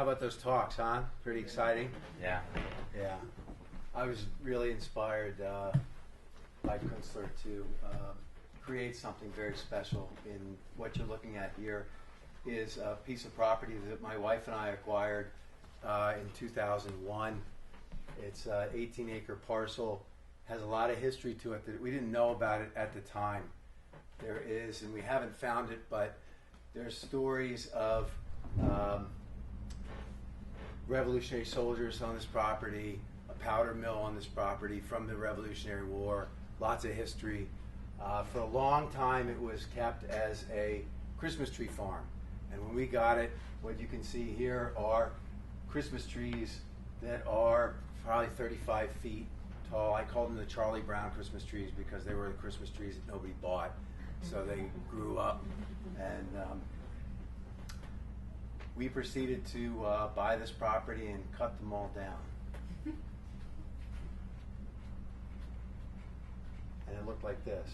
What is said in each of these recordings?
How about those talks, huh? Pretty exciting. Yeah. Yeah. I was really inspired by Kunstler to create something very special. In what you're looking at here is a piece of property that my wife and I acquired in 2001. It's an 18-acre parcel. Has a lot of history to it that we didn't know about it at the time. There is, and we haven't found it, but there's stories of Revolutionary soldiers on this property, a powder mill on this property from the Revolutionary War, lots of history. For a long time it was kept as a Christmas tree farm. And when we got it, what you can see here are Christmas trees that are probably 35 feet tall. I called them the Charlie Brown Christmas trees because they were the Christmas trees that nobody bought. So they grew up, and we proceeded to buy this property and cut them all down. And it looked like this.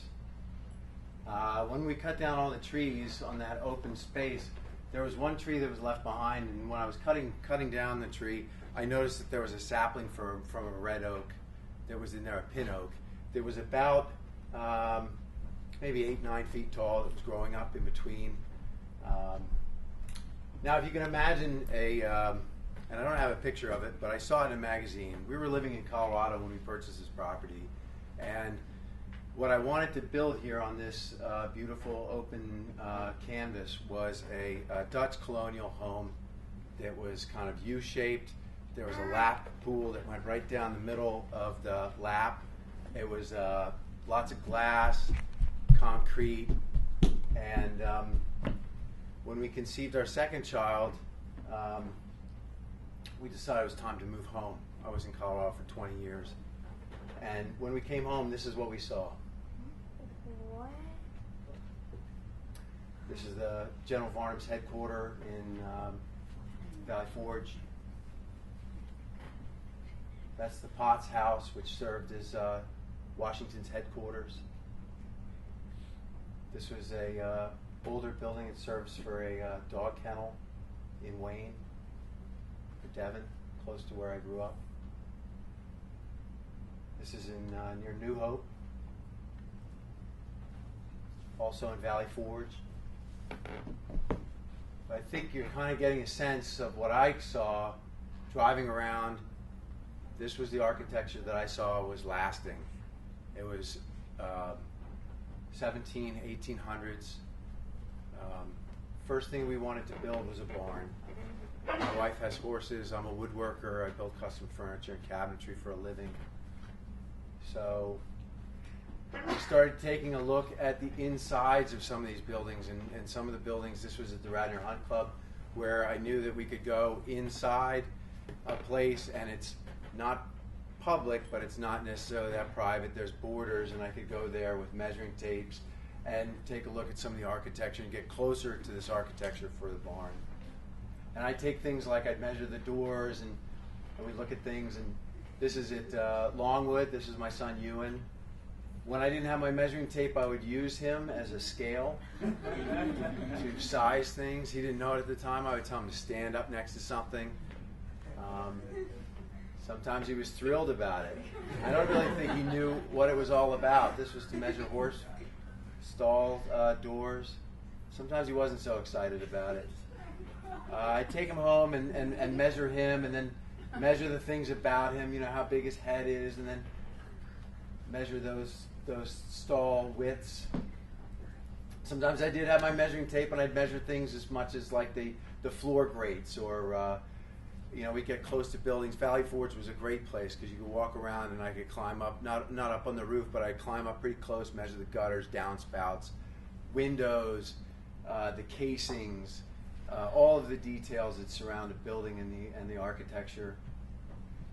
When we cut down all the trees on that open space, there was one tree that was left behind, and when I was cutting down the tree, I noticed that there was a sapling from a red oak that was in there, a pin oak, that was about maybe 8-9 feet tall, that was growing up in between. Now, if you can imagine and I don't have a picture of it, but I saw it in a magazine. We were living in Colorado when we purchased this property, and what I wanted to build here on this beautiful open canvas was a Dutch colonial home that was kind of U-shaped. There was a lap pool that went right down the middle of the lap. It was lots of glass, concrete, and when we conceived our second child, we decided it was time to move home. I was in Colorado for 20 years, and when we came home, this is what we saw. What? This is the General Varnum's headquarters in Valley Forge. That's the Potts House, which served as Washington's headquarters. This was a older building that serves for a dog kennel in Wayne, for Devon, close to where I grew up. This is in near New Hope, also in Valley Forge. But I think you're kind of getting a sense of what I saw driving around. This was the architecture that I saw was lasting. It was 1800s. First thing we wanted to build was a barn. My wife has horses. I'm a woodworker. I build custom furniture and cabinetry for a living. So we started taking a look at the insides of some of these buildings, and some of the buildings, this was at the Radnor Hunt Club, where I knew that we could go inside a place, and it's not public, but it's not necessarily that private. There's borders, and I could go there with measuring tapes and take a look at some of the architecture and get closer to this architecture for the barn. And I take things like I'd measure the doors, and we'd look at things, and this is at Longwood. This is my son Ewan. When I didn't have my measuring tape, I would use him as a scale to size things. He didn't know it at the time. I would tell him to stand up next to something. Sometimes he was thrilled about it. I don't really think he knew what it was all about. This was to measure horse stall doors. Sometimes he wasn't so excited about it. I'd take him home and measure him, and then measure the things about him, you know, how big his head is, and then measure those stall widths. Sometimes I did have my measuring tape, and I'd measure things as much as like the floor grates, or you know, we get close to buildings. Valley Forge was a great place because you could walk around, and I could climb up, not up on the roof, but I'd climb up pretty close, measure the gutters, downspouts, windows, the casings, all of the details that surround a building and the architecture.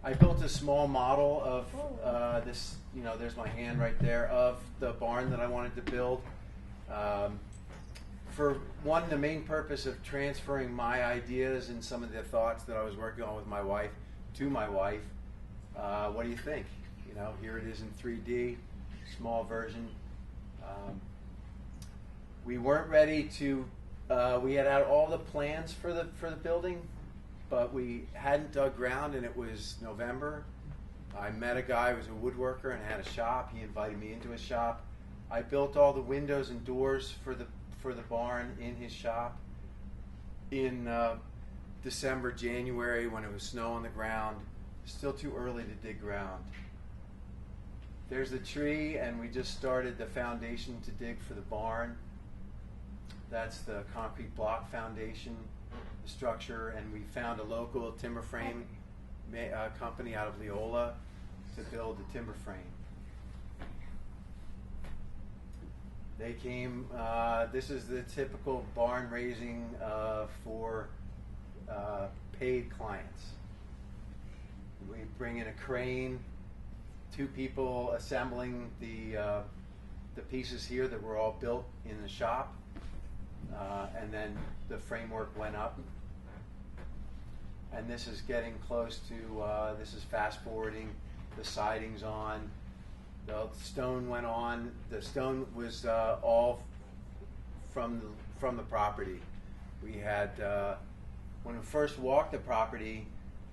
I built a small model of this, you know, there's my hand right there, of the barn that I wanted to build. For one, the main purpose of transferring my ideas and some of the thoughts that I was working on with my wife to my wife. What do you think? You know, here it is in 3D, small version. We weren't ready to. We had out all the plans for the building, but we hadn't dug ground, and it was November. I met a guy who was a woodworker and had a shop. He invited me into his shop. I built all the windows and doors for the barn in his shop. In December, January, when it was snow on the ground, still too early to dig ground. There's the tree, and we just started the foundation to dig for the barn. That's the concrete block foundation, the structure, and we found a local timber frame company out of Leola to build the timber frame. They came, this is the typical barn raising for paid clients. We bring in a crane, 2 people assembling the pieces here that were all built in the shop, and then the framework went up. And this is getting close to, this is fast forwarding, the siding's on, the stone went on. The stone was all from the property. We had, when we first walked the property,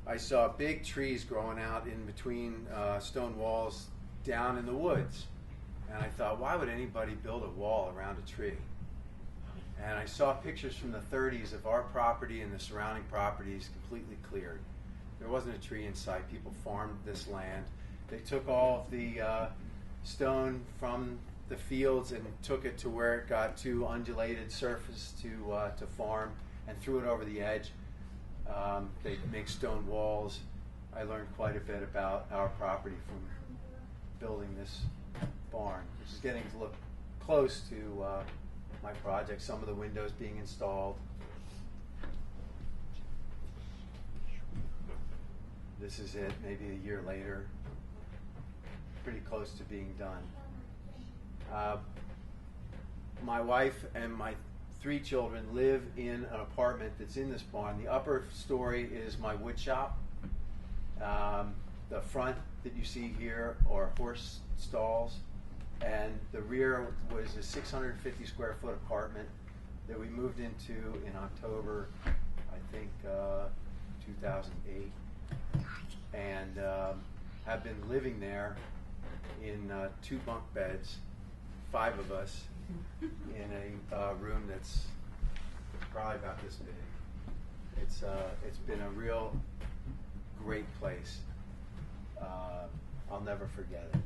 I saw big trees growing out in between stone walls down in the woods. And I thought, why would anybody build a wall around a tree? And I saw pictures from the 30s of our property and the surrounding properties completely cleared. There wasn't a tree in sight. People farmed this land. They took all of the stone from the fields and took it to where it got too undulated surface to farm, and threw it over the edge. They make stone walls. I learned quite a bit about our property from building this barn, which is getting to look close to my project, some of the windows being installed. This is it, maybe a year later. Pretty close to being done. My wife and my 3 children live in an apartment that's in this barn. The upper story is my wood shop. The front that you see here are horse stalls, and the rear was a 650 square foot apartment that we moved into in October, I think, 2008, and have been living there in 2 bunk beds, 5 of us, in a room that's probably about this big. It's been a real great place. I'll never forget it.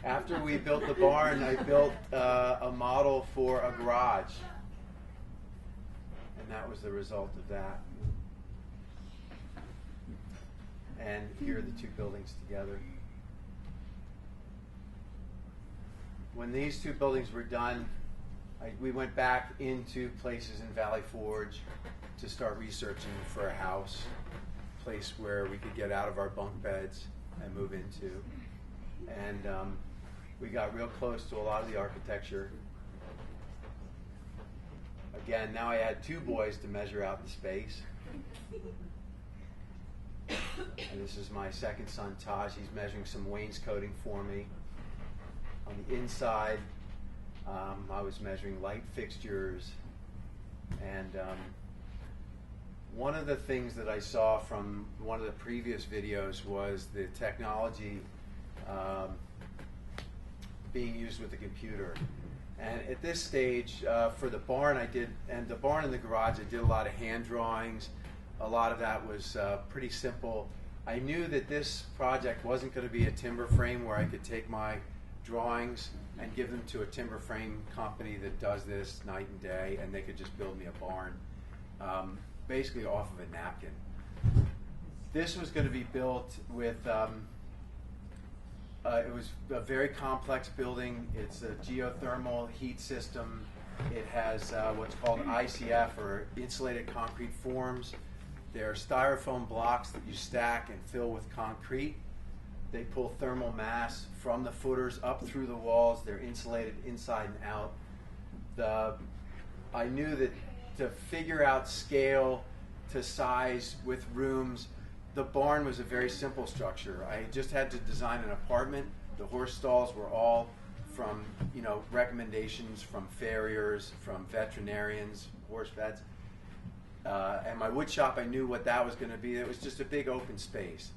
After we built the barn, I built a model for a garage, and that was the result of that. And here are the 2 buildings together. When these 2 buildings were done, we went back into places in Valley Forge to start researching for a house, a place where we could get out of our bunk beds and move into. And we got real close to a lot of the architecture. Again, now I had 2 boys to measure out the space. And this is my second son, Taj. He's measuring some wainscoting for me. On the inside, I was measuring light fixtures. And one of the things that I saw from one of the previous videos was the technology being used with the computer. And at this stage, for the barn and the barn and the garage, I did a lot of hand drawings. A lot of that was pretty simple. I knew that this project wasn't going to be a timber frame where I could take my drawings and give them to a timber frame company that does this night and day, and they could just build me a barn, basically off of a napkin. This was going to be built with, it was a very complex building. It's a geothermal heat system. It has what's called ICF, or insulated concrete forms. They're styrofoam blocks that you stack and fill with concrete. They pull thermal mass from the footers up through the walls. They're insulated inside and out. I knew that to figure out scale to size with rooms, the barn was a very simple structure. I just had to design an apartment. The horse stalls were all from, recommendations from farriers, from veterinarians, horse vets. And my wood shop, I knew what that was going to be. It was just a big open space.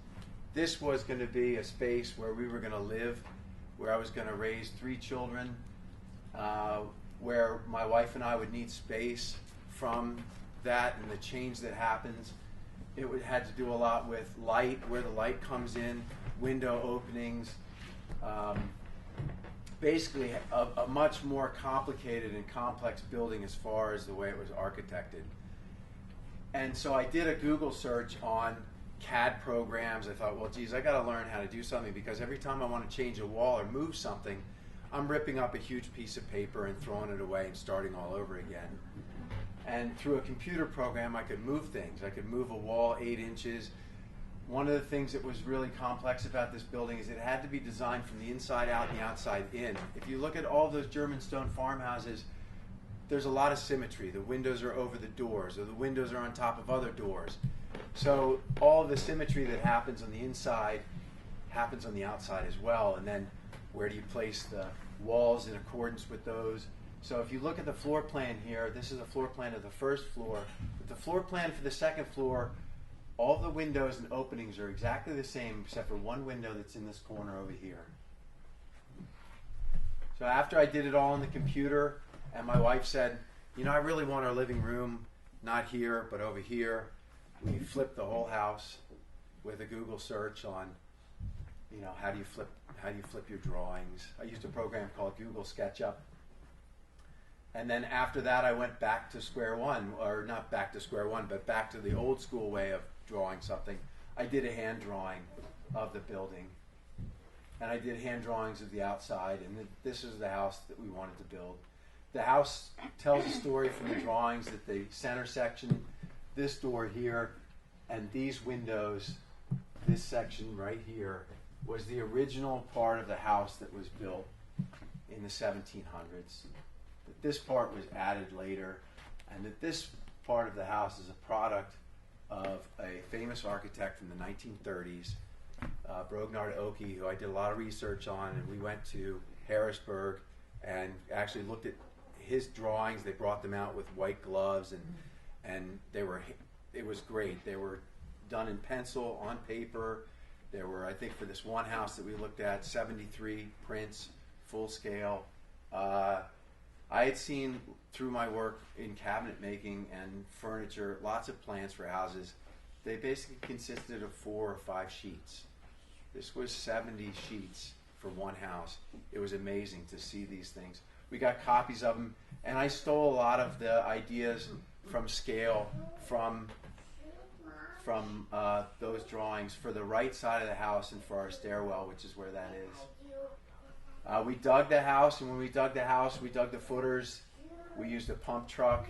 This was going to be a space where we were going to live, where I was going to raise 3 children, where my wife and I would need space from that and the change that happens. It had to do a lot with light, where the light comes in, window openings, basically a much more complicated and complex building as far as the way it was architected. And so I did a Google search on CAD programs. I thought, well, geez, I got to learn how to do something, because every time I want to change a wall or move something, I'm ripping up a huge piece of paper and throwing it away and starting all over again. And through a computer program, I could move things. I could move a wall 8 inches. One of the things that was really complex about this building is it had to be designed from the inside out and the outside in. If you look at all those German stone farmhouses, there's a lot of symmetry. The windows are over the doors, or the windows are on top of other doors. So all of the symmetry that happens on the inside happens on the outside as well. And then where do you place the walls in accordance with those? So if you look at the floor plan here, this is a floor plan of the first floor. But the floor plan for the second floor, all the windows and openings are exactly the same except for one window that's in this corner over here. So after I did it all on the computer, and my wife said, you know, I really want our living room not here but over here, we flipped the whole house with a Google search on, you know, how do you flip your drawings. I used a program called Google SketchUp. And then after that, I went back to square one, or not back to square one, but back to the old school way of drawing something. I did a hand drawing of the building, and I did hand drawings of the outside, and this is the house that we wanted to build. The house tells a story from the drawings that the center section, this door here, and these windows, this section right here, was the original part of the house that was built in the 1700s. That this part was added later, and that this part of the house is a product of a famous architect from the 1930s, Brognard Oakey, who I did a lot of research on, and we went to Harrisburg and actually looked at his drawings. They brought them out with white gloves, and it was great. They were done in pencil, on paper. There were, I think for this one house that we looked at, 73 prints, full scale. I had seen through my work in cabinet making and furniture lots of plans for houses. They basically consisted of 4 or 5 sheets. This was 70 sheets for one house. It was amazing to see these things. We got copies of them, and I stole a lot of the ideas from scale from those drawings for the right side of the house and for our stairwell, which is where that is. We dug the house, and when we dug the house, we dug the footers. We used a pump truck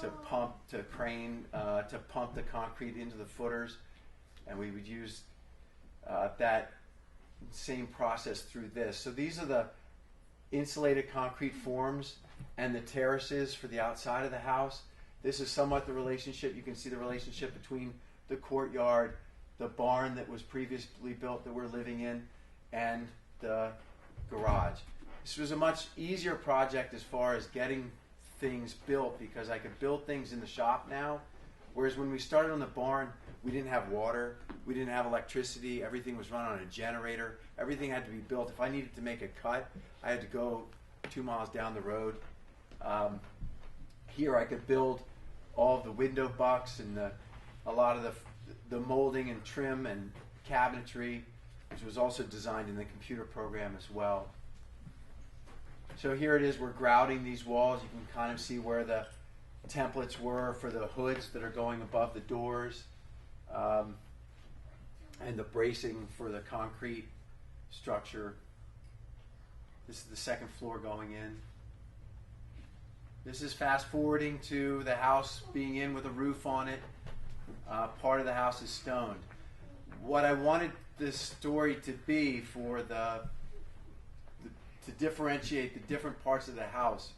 to pump the concrete into the footers, and we would use that same process through this. So these are the insulated concrete forms and the terraces for the outside of the house. This is somewhat the relationship. You can see the relationship between the courtyard, the barn that was previously built that we're living in, and the garage. This was a much easier project as far as getting things built, because I could build things in the shop now, whereas when we started on the barn, we didn't have water, we didn't have electricity, everything was run on a generator, everything had to be built. If I needed to make a cut, I had to go 2 miles down the road. Here I could build all of the window bucks and a lot of the molding and trim and cabinetry, which was also designed in the computer program as well. So here it is, we're grouting these walls. You can kind of see where the templates were for the hoods that are going above the doors, and the bracing for the concrete structure. This is the second floor going in. This is fast forwarding to the house being in with a roof on it. Part of the house is stoned. What I wanted this story to be for to differentiate the different parts of the house.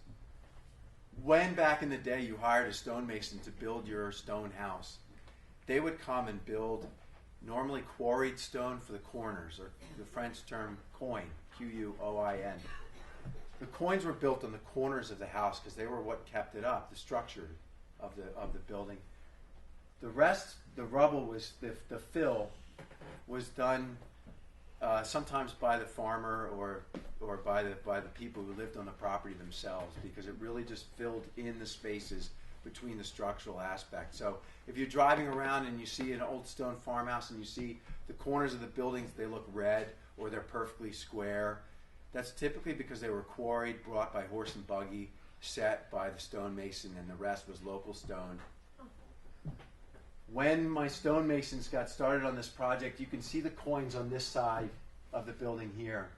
When back in the day you hired a stonemason to build your stone house, they would come and build normally quarried stone for the corners, or the French term coin, Q-U-O-I-N. The coins were built on the corners of the house because they were what kept it up, the structure of the building. The rest, the rubble was the fill was done sometimes by the farmer or by the people who lived on the property themselves, because it really just filled in the spaces between the structural aspects. So if you're driving around and you see an old stone farmhouse and you see the corners of the buildings, they look red or they're perfectly square, that's typically because they were quarried, brought by horse and buggy, set by the stonemason, and the rest was local stone. When my stonemasons got started on this project, you can see the coins on this side of the building here.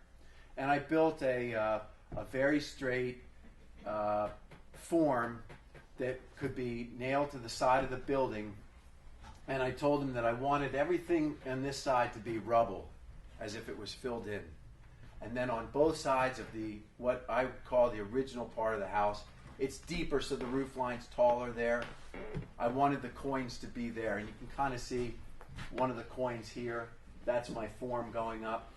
And I built a very straight form that could be nailed to the side of the building. And I told them that I wanted everything on this side to be rubble, as if it was filled in. And then on both sides of what I call the original part of the house, it's deeper, so the roof line's taller there. I wanted the coins to be there, and you can kind of see one of the coins here. That's my form going up.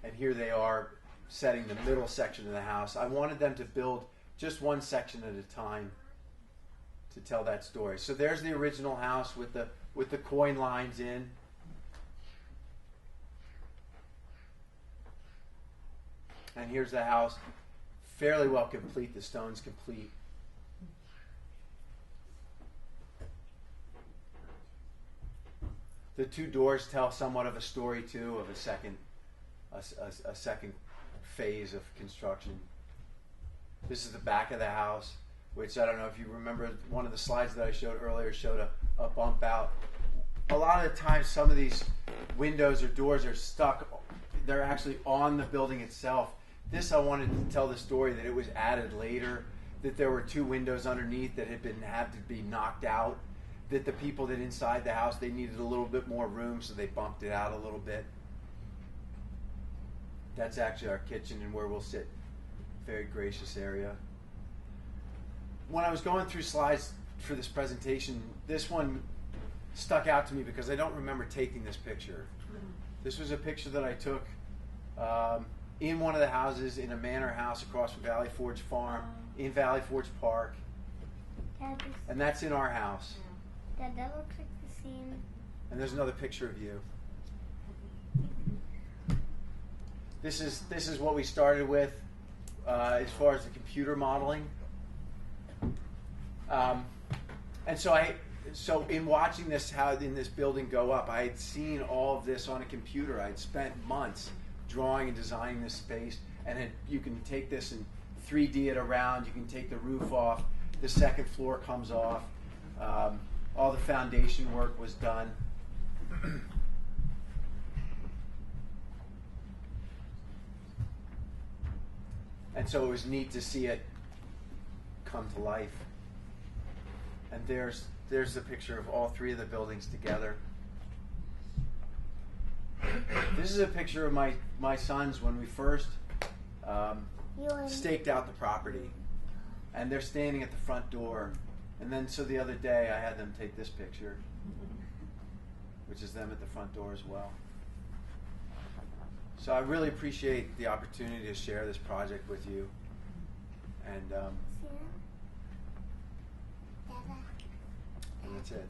And here they are setting the middle section of the house. I wanted them to build just one section at a time to tell that story. So there's the original house with the coin lines in. And here's the house, fairly well complete. The stone's complete. The two doors tell somewhat of a story too, of a second phase of construction. This is the back of the house, which I don't know if you remember, one of the slides that I showed earlier showed a bump out. A lot of the times some of these windows or doors are stuck. They're actually on the building itself. This, I wanted to tell the story that it was added later, that there were two windows underneath that had to be knocked out, that the people that inside the house, they needed a little bit more room, so they bumped it out a little bit. That's actually our kitchen and where we'll sit. Very gracious area. When I was going through slides for this presentation, this one stuck out to me because I don't remember taking this picture. This was a picture that I took in one of the houses in a manor house across from Valley Forge Farm, in Valley Forge Park. Dad, And that's in our house. Dad, that looks like the scene. And there's another picture of you. This is what we started with as far as the computer modeling. And so in watching this, how in this building go up, I had seen all of this on a computer. I'd spent months drawing and designing this space, and you can take this and 3D it around. You can take the roof off. The second floor comes off. All the foundation work was done. And so it was neat to see it come to life. And there's a picture of all three of the buildings together. This is a picture of my sons when we first staked out the property. And they're standing at the front door. And then so the other day I had them take this picture, which is them at the front door as well. So I really appreciate the opportunity to share this project with you. And that's it.